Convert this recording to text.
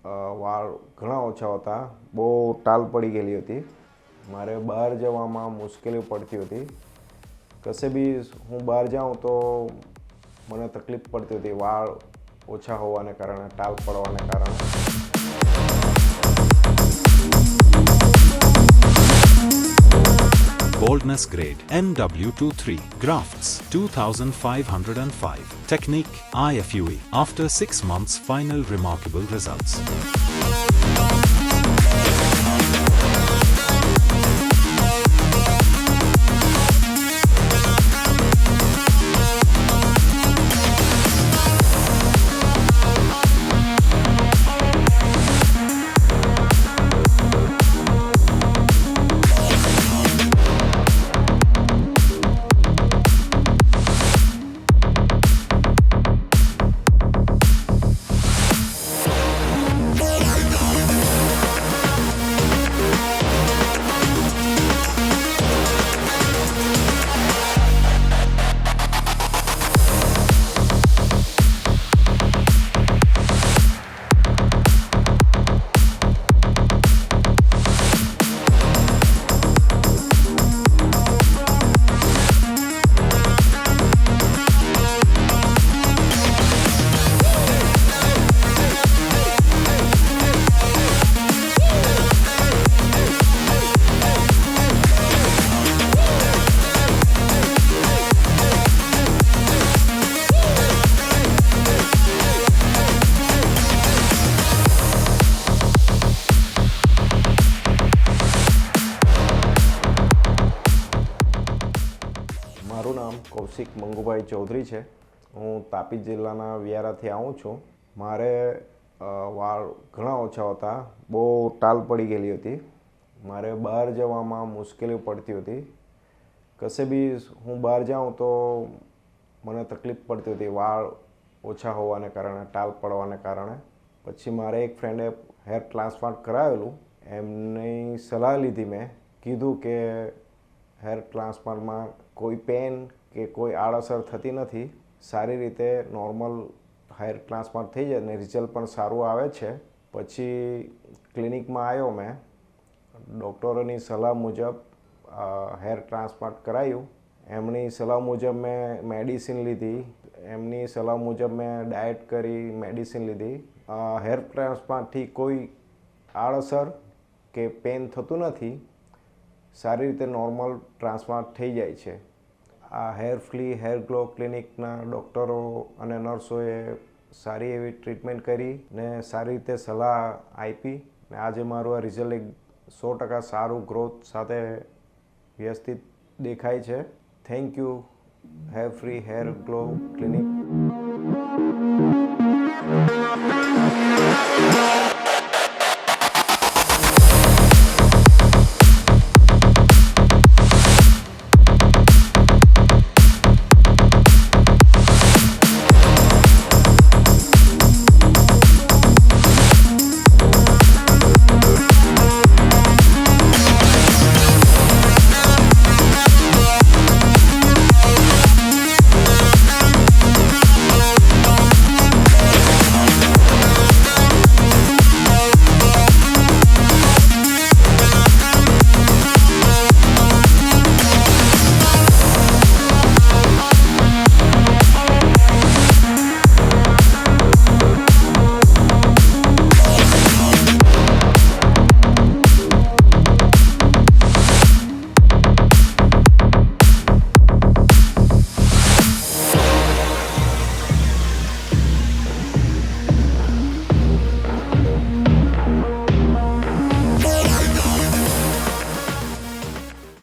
વાળ ઘણા ઓછા હતા, બહુ ટાલ પડી ગયેલી હતી. મારે બહાર જવામાં મુશ્કેલી પડતી હતી. કશે બી હું બહાર જાઉં તો મને તકલીફ પડતી હતી વાળ ઓછા હોવાને કારણે, ટાલ પડવાને કારણે. Boldness grade MW23 grafts 2505 technique IFUE after 6 months final remarkable results. મારું નામ કૌશિક મંગુભાઈ ચૌધરી છે. હું તાપી જિલ્લાના વિયારાથી આવું છું. મારે વાળ ઘણા ઓછા હતા, બહુ ટાલ પડી ગયેલી હતી. મારે બહાર જવામાં મુશ્કેલી પડતી હતી. કશે બી હું બહાર જાઉં તો મને તકલીફ પડતી હતી વાળ ઓછા હોવાને કારણે, ટાલ પડવાને કારણે. પછી મારે એક ફ્રેન્ડે હેર ટ્રાન્સપ્લાન્ટ કરાવેલું. એમની સલાહ લીધી. મેં કીધું કે હેર ટ્રાન્સપ્લાન્ટમાં કોઈ પેન કે કોઈ આડઅસર થતી નથી, સારી રીતે નોર્મલ હેર ટ્રાન્સપ્લાન્ટ થઈ જાય અને રિઝલ્ટ પણ સારું આવે છે. પછી ક્લિનિકમાં આવ્યો. મેં ડૉક્ટરોની સલાહ મુજબ હેર ટ્રાન્સપ્લાન્ટ કરાવ્યું. એમની સલાહ મુજબ મેં મેડિસિન લીધી. એમની સલાહ મુજબ મેં ડાયટ કરી, મેડિસિન લીધી. હેર ટ્રાન્સપ્લાન્ટથી કોઈ આડઅસર કે પેન થતું નથી, સારી રીતે નોર્મલ ટ્રાન્સપ્લાન્ટ થઈ જાય છે. આ હેર ફ્લી હેર ગ્લો ક્લિનિકના ડૉક્ટરો અને નર્સોએ સારી એવી ટ્રીટમેન્ટ કરી ને સારી રીતે સલાહ આપી ને આજે મારું આ રિઝલ્ટ 100% સારું ગ્રોથ સાથે વ્યવસ્થિત દેખાય છે. Thank you hair free hair glow clinic.